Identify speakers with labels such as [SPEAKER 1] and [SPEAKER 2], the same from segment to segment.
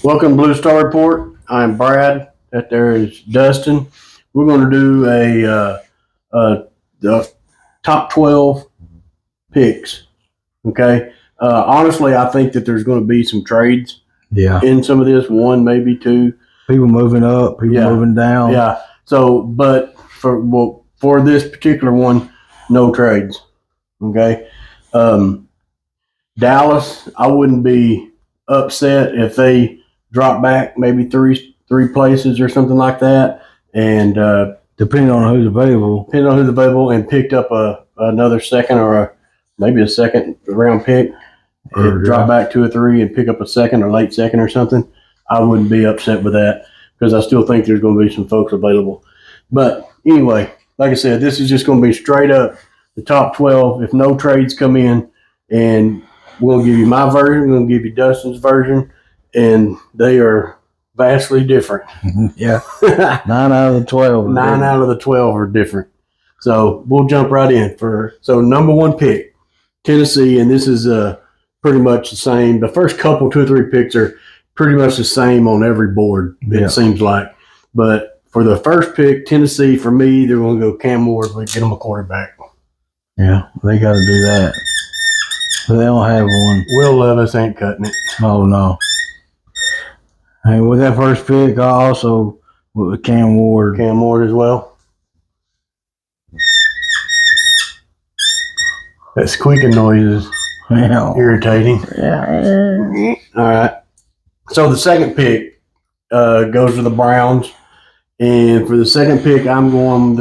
[SPEAKER 1] Welcome to Blue Star Report. I'm Brad. That there is Dustin. We're going to do the top 12 picks. Okay. Honestly, I think that there's going to be some trades.
[SPEAKER 2] Yeah.
[SPEAKER 1] In some of this, one, maybe two.
[SPEAKER 2] People moving up, people moving down.
[SPEAKER 1] Yeah. So, but for this particular one, no trades. Okay. Dallas, I wouldn't be upset if they drop back maybe three places or something like that, and
[SPEAKER 2] depending on who's available,
[SPEAKER 1] and picked up another second or maybe a second round pick, and drop back 2 or 3 and pick up a second or late second or something. I wouldn't be upset with that because I still think there's going to be some folks available. But anyway, like I said, this is just going to be straight up the top 12 if no trades come in, and we'll give you my version, we're going to give you Dustin's version, and they are vastly different.
[SPEAKER 2] Yeah. 9 out of the 12.
[SPEAKER 1] 9 out of the 12 are different. So we'll jump right in. So number 1 pick, Tennessee, and this is pretty much the same. The first couple, 2 or 3 picks are pretty much the same on every board, it seems like. But for the first pick, Tennessee, for me, they're going to go Cam Ward. We get them a quarterback.
[SPEAKER 2] Yeah, they got to do that. But they don't have one.
[SPEAKER 1] Will Levis ain't cutting it.
[SPEAKER 2] Oh, no. And with that first pick, I also with Cam Ward.
[SPEAKER 1] Cam Ward as well. That squeaking noise is irritating.
[SPEAKER 2] Yeah.
[SPEAKER 1] All right. So the second pick goes to the Browns. And for the second pick, they're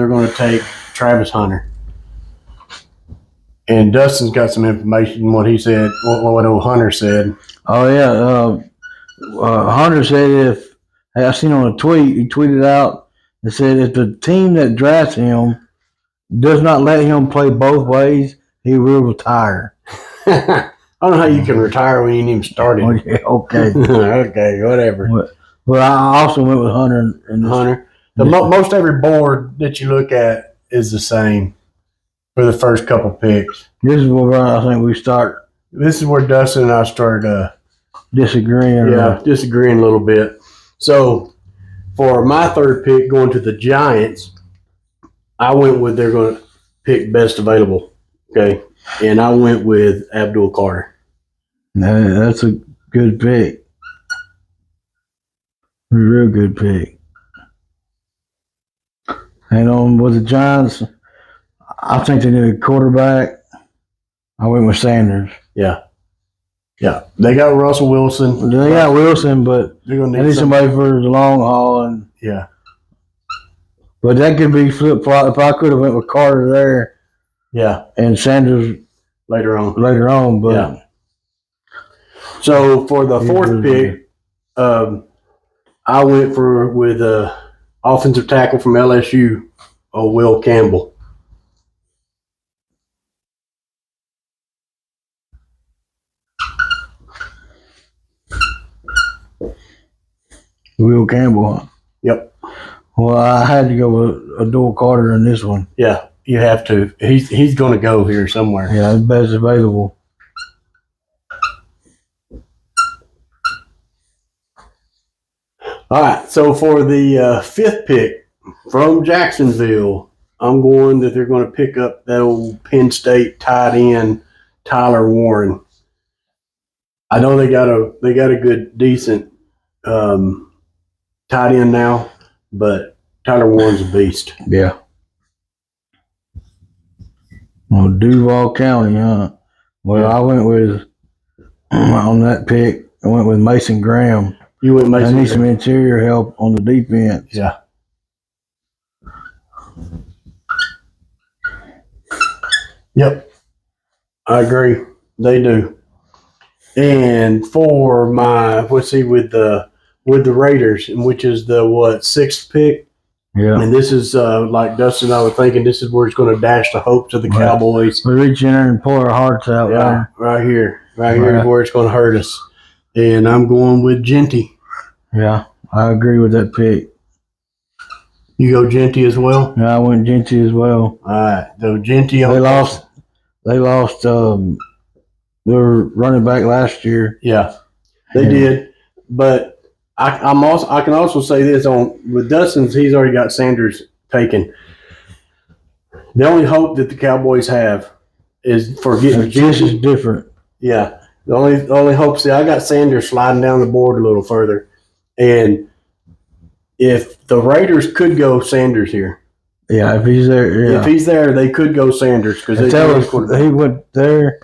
[SPEAKER 1] going to take Travis Hunter. And Dustin's got some information, what he said, what old Hunter said.
[SPEAKER 2] Oh, yeah. Hunter said I seen on a tweet, he tweeted out, and said if the team that drafts him does not let him play both ways, he will retire.
[SPEAKER 1] I don't know how you can retire when you ain't even started.
[SPEAKER 2] Okay.
[SPEAKER 1] Okay, whatever.
[SPEAKER 2] But I also went with Hunter.
[SPEAKER 1] Hunter. Most every board that you look at is the same for the first couple picks.
[SPEAKER 2] This is where I think we start.
[SPEAKER 1] This is where Dustin and I started
[SPEAKER 2] disagreeing.
[SPEAKER 1] Disagreeing a little bit. So for my third pick going to the Giants, I went with they're going to pick best available. Okay. And I went with Abdul Carter.
[SPEAKER 2] That's a good pick. A real good pick. And with the Giants, I think they need a quarterback. I went with Sanders.
[SPEAKER 1] Yeah. Yeah. They got Russell Wilson.
[SPEAKER 2] They got Wilson, but
[SPEAKER 1] they're gonna
[SPEAKER 2] need somebody for the long haul.
[SPEAKER 1] Yeah.
[SPEAKER 2] But that could be flip-flop. If I could have went with Carter there.
[SPEAKER 1] Yeah.
[SPEAKER 2] And Sanders
[SPEAKER 1] later on.
[SPEAKER 2] But
[SPEAKER 1] yeah. So for the fourth pick, I went with offensive tackle from LSU, Will Campbell.
[SPEAKER 2] Will Campbell, huh?
[SPEAKER 1] Yep.
[SPEAKER 2] Well, I had to go with Abdul Carter in this one.
[SPEAKER 1] Yeah, you have to. He's going to go here somewhere.
[SPEAKER 2] Yeah, the best available.
[SPEAKER 1] All right, so for the fifth pick from Jacksonville, I'm going that they're going to pick up that old Penn State tight end Tyler Warren. I know they got a good, decent tight end now, but Tyler Warren's a beast.
[SPEAKER 2] Yeah. Well, Duval County, huh? Well, I went with on that pick. I went with Mason Graham.
[SPEAKER 1] You went Mason.
[SPEAKER 2] I need some interior help on the defense.
[SPEAKER 1] Yeah. Yep. I agree. They do. And for my with the Raiders, which is the sixth pick.
[SPEAKER 2] Yeah.
[SPEAKER 1] And this is like Dustin and I were thinking, this is where it's going to dash the hopes of the Cowboys.
[SPEAKER 2] We reach in there and pull our hearts out.
[SPEAKER 1] Yeah, right here is where it's going to hurt us. And I'm going with Genty.
[SPEAKER 2] Yeah, I agree with that pick.
[SPEAKER 1] You go Genty as well?
[SPEAKER 2] Yeah, I went Genty as well.
[SPEAKER 1] All right, so Genty.
[SPEAKER 2] They lost their running back last year.
[SPEAKER 1] Yeah, they did. But I can also say this on with Dustin's. He's already got Sanders taken. The only hope that the Cowboys have is for getting
[SPEAKER 2] This is different.
[SPEAKER 1] Yeah, the only hope. See, I got Sanders sliding down the board a little further, and if the Raiders could go Sanders here,
[SPEAKER 2] Yeah, if he's there, yeah.
[SPEAKER 1] if he's there, they could go Sanders because
[SPEAKER 2] he went there,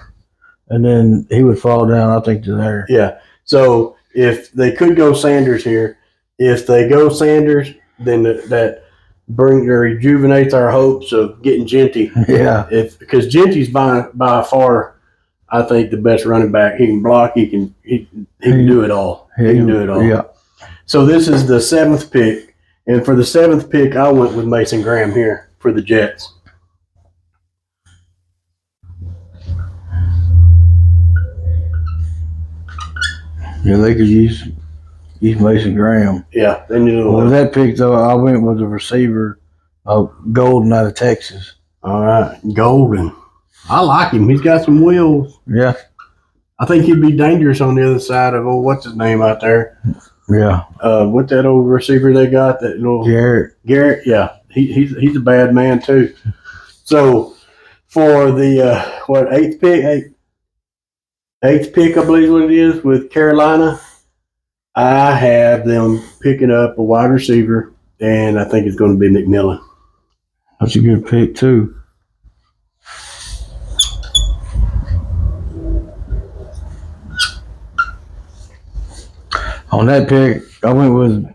[SPEAKER 2] and then he would fall down. I think to there.
[SPEAKER 1] Yeah. So if they could go Sanders here, if they go Sanders, then that rejuvenates our hopes of getting Genty.
[SPEAKER 2] Yeah.
[SPEAKER 1] Because Genty's by far, I think, the best running back. He can block. He can do it all. He can do it all.
[SPEAKER 2] Yeah.
[SPEAKER 1] So this is the 7th pick, and for the 7th pick, I went with Mason Graham here for the Jets.
[SPEAKER 2] Yeah, they could use Mason Graham.
[SPEAKER 1] Yeah, they need
[SPEAKER 2] Well, that pick though, I went with the receiver, Golden out of Texas.
[SPEAKER 1] All right, Golden. I like him. He's got some wheels.
[SPEAKER 2] Yeah.
[SPEAKER 1] I think he'd be dangerous on the other side of what's his name out there.
[SPEAKER 2] Yeah.
[SPEAKER 1] What that old receiver they got? That little
[SPEAKER 2] Garrett.
[SPEAKER 1] Yeah, he's a bad man too. So for the eighth pick, I believe what it is with Carolina, I have them picking up a wide receiver, and I think it's going to be McMillan.
[SPEAKER 2] That's a good pick too. On that pick, I went with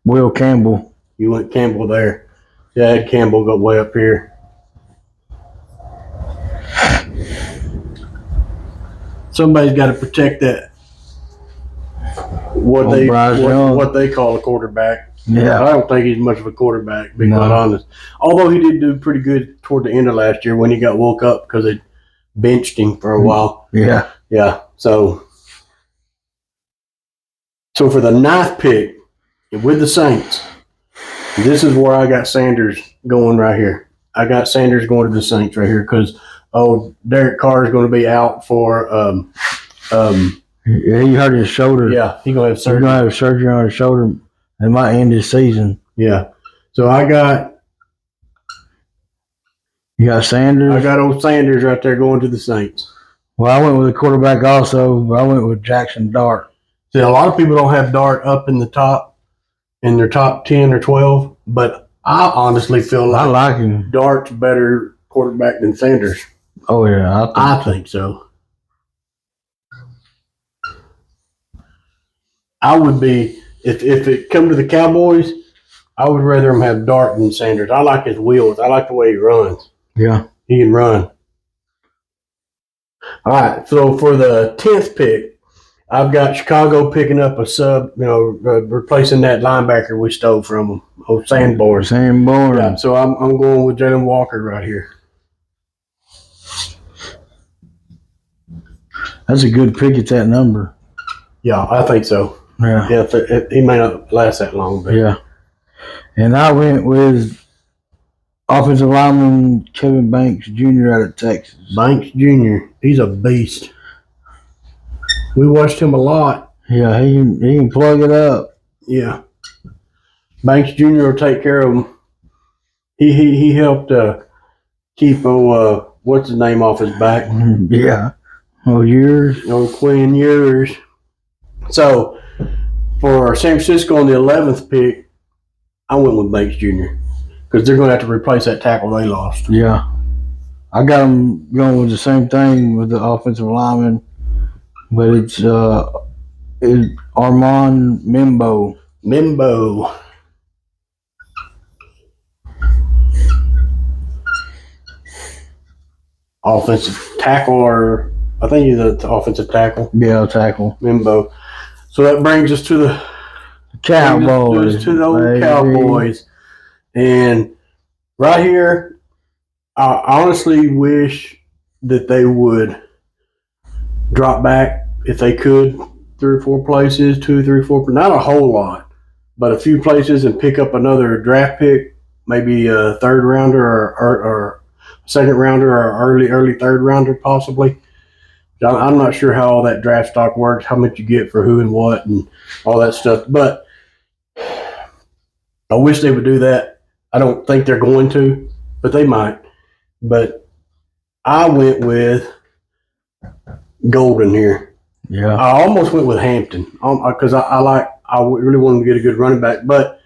[SPEAKER 2] Will Campbell.
[SPEAKER 1] You went Campbell there. Yeah, I had Campbell go way up here. Somebody's got to protect that. What they call a quarterback.
[SPEAKER 2] Yeah.
[SPEAKER 1] I don't think he's much of a quarterback, to be quite honest. Although he did do pretty good toward the end of last year when he got woke up because they benched him for a while.
[SPEAKER 2] Yeah.
[SPEAKER 1] Yeah. So for the 9th pick with the Saints, this is where I got Sanders going right here. I got Sanders going to the Saints right here because Derek Carr is going to be out for
[SPEAKER 2] yeah, he hurt his shoulder.
[SPEAKER 1] Yeah, he's going to have surgery.
[SPEAKER 2] He's going to have surgery on his shoulder. It might end his season.
[SPEAKER 1] Yeah. So I got
[SPEAKER 2] Sanders.
[SPEAKER 1] I got old Sanders right there going to the Saints.
[SPEAKER 2] Well, I went with a quarterback also, but I went with Jackson Dart.
[SPEAKER 1] See, a lot of people don't have Dart up in their top 10 or 12, but I honestly feel like
[SPEAKER 2] I like him.
[SPEAKER 1] Dart's better quarterback than Sanders.
[SPEAKER 2] Oh yeah,
[SPEAKER 1] I think so. I would be if it come to the Cowboys, I would rather him have Dart than Sanders. I like his wheels. I like the way he runs.
[SPEAKER 2] Yeah,
[SPEAKER 1] he can run. All right, so for the 10th pick, I've got Chicago picking up a sub, replacing that linebacker we stole from them, old Sanborn. Yeah, so I'm going with Jalen Walker right here.
[SPEAKER 2] That's a good pick at that number.
[SPEAKER 1] Yeah, I think so.
[SPEAKER 2] Yeah.
[SPEAKER 1] Yeah, he may not last that long, but
[SPEAKER 2] yeah. And I went with offensive lineman Kevin Banks Jr. out of Texas.
[SPEAKER 1] Banks Jr. He's a beast. We watched him a lot.
[SPEAKER 2] Yeah, he can plug it up.
[SPEAKER 1] Yeah. Banks Jr. will take care of him. He helped keep what's his name off his back.
[SPEAKER 2] Yeah. Years.
[SPEAKER 1] Quinn Years. So for San Francisco on the 11th pick, I went with Banks Jr. because they're going to have to replace that tackle they lost.
[SPEAKER 2] Yeah. I got them going with the same thing with the offensive lineman, but it's Armand Mimbo.
[SPEAKER 1] Offensive tackle, or I think he's an offensive tackle.
[SPEAKER 2] Yeah, tackle.
[SPEAKER 1] Mimbo. So that brings us to the
[SPEAKER 2] Cowboys.
[SPEAKER 1] To the old Cowboys. And right here, I honestly wish that they would drop back if they could 3 or 4 places, 2, 3, 4, not a whole lot, but a few places, and pick up another draft pick, maybe a 3rd rounder or 2nd rounder or early 3rd rounder possibly. So I'm not sure how all that draft stock works, how much you get for who and what and all that stuff. But I wish they would do that. I don't think they're going to, but they might. But I went with Golden here.
[SPEAKER 2] Yeah.
[SPEAKER 1] I almost went with Hampton because I really wanted to get a good running back, but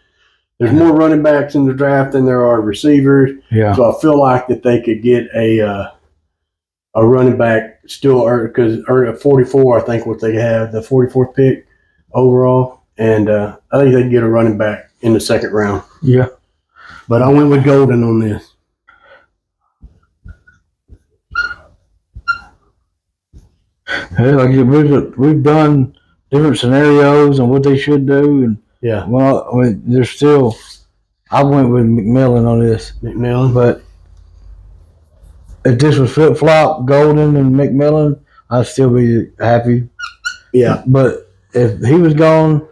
[SPEAKER 1] there's more running backs in the draft than there are receivers.
[SPEAKER 2] Yeah.
[SPEAKER 1] So I feel like that they could get a running back still, because at 44, I think what they have, the 44th pick overall, and I think they can get a running back in the second round.
[SPEAKER 2] Yeah.
[SPEAKER 1] But I went with Golden on this.
[SPEAKER 2] Hey, like we've done different scenarios and what they should do, and
[SPEAKER 1] Yeah,
[SPEAKER 2] well, I mean, there's still. I went with McMillan on this,
[SPEAKER 1] McMillan.
[SPEAKER 2] but if this was flip flop Golden and McMillan, I'd still be happy.
[SPEAKER 1] Yeah,
[SPEAKER 2] But if he was gone,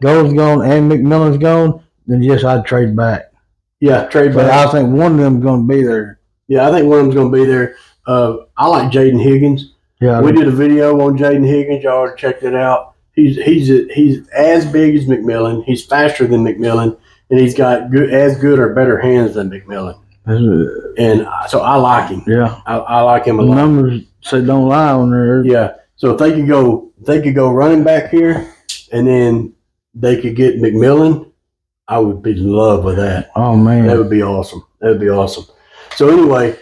[SPEAKER 2] Golden's gone, and McMillan's gone, then yes, I'd trade back.
[SPEAKER 1] yeah, trade
[SPEAKER 2] But
[SPEAKER 1] back.
[SPEAKER 2] I think one of them's going to be there.
[SPEAKER 1] Yeah, I think one of them's going to be there. I like Jaden Higgins.
[SPEAKER 2] Yeah,
[SPEAKER 1] We did a video on Jaden Higgins. Y'all already checked it out. He's as big as McMillan. He's faster than McMillan, and he's got as good or better hands than McMillan. And so I like him.
[SPEAKER 2] Yeah,
[SPEAKER 1] I like him a
[SPEAKER 2] the
[SPEAKER 1] lot.
[SPEAKER 2] numbers say don't lie on there.
[SPEAKER 1] Yeah. So if they could go running back here, and then they could get McMillan, I would be in love with that.
[SPEAKER 2] Oh man,
[SPEAKER 1] That would be awesome. That would be awesome. So anyway,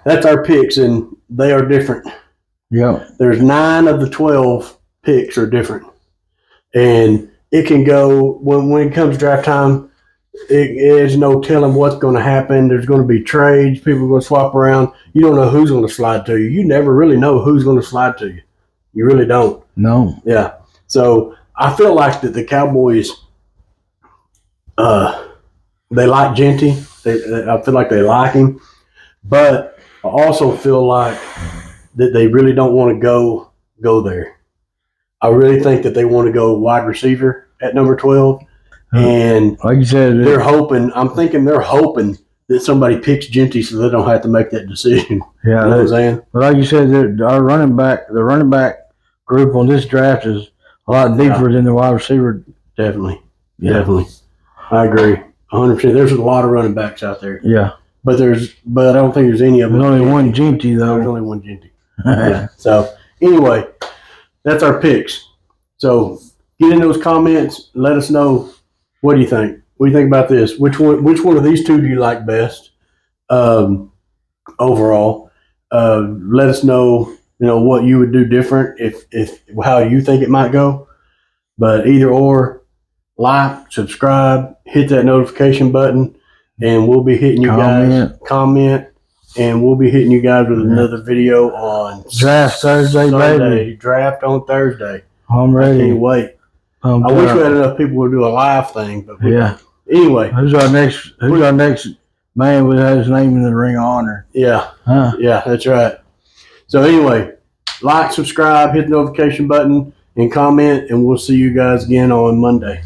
[SPEAKER 1] that's our picks, and they are different.
[SPEAKER 2] yeah,
[SPEAKER 1] There's 9 of the 12 picks are different, and it can go when it comes draft time. There's no telling what's going to happen. There's going to be trades. People are going to swap around. You don't know who's going to slide to you. You never really know who's going to slide to you. You really don't.
[SPEAKER 2] no,
[SPEAKER 1] Yeah. So I feel like that the Cowboys, they like Genty. I feel like they like him, but I also feel like that they really don't want to go there. I really think that they want to go wide receiver at number 12, and
[SPEAKER 2] like you said,
[SPEAKER 1] they're hoping. I'm thinking they're hoping that somebody picks Genty so they don't have to make that decision.
[SPEAKER 2] yeah.
[SPEAKER 1] You know what I'm saying?
[SPEAKER 2] But like you said, the running back group on this draft is a lot deeper than the wide receiver.
[SPEAKER 1] Definitely.
[SPEAKER 2] Yeah.
[SPEAKER 1] Definitely. I agree. 100%. There's a lot of running backs out there.
[SPEAKER 2] Yeah,
[SPEAKER 1] But I don't think there's any of them.
[SPEAKER 2] there's only one Genty
[SPEAKER 1] There's
[SPEAKER 2] though.
[SPEAKER 1] only one Genty. Yeah. So anyway, that's our picks. So get in those comments. Let us know, what do you think? What do you think about this? Which one of these two do you like best? Overall, let us know. What you would do different if how you think it might go. But either or, like, subscribe, hit that notification button, and we'll be hitting you guys. Comment. And we'll be hitting you guys with another video on
[SPEAKER 2] Draft Thursday, baby.
[SPEAKER 1] Draft on Thursday.
[SPEAKER 2] I'm
[SPEAKER 1] I
[SPEAKER 2] ready.
[SPEAKER 1] can't wait. I wish we had enough people to do a live thing, but
[SPEAKER 2] Yeah.
[SPEAKER 1] Anyway,
[SPEAKER 2] Who's our next man would have his name in the Ring of Honor?
[SPEAKER 1] yeah,
[SPEAKER 2] Huh?
[SPEAKER 1] yeah, that's right. So anyway, like, subscribe, hit the notification button, and comment, and we'll see you guys again on Monday.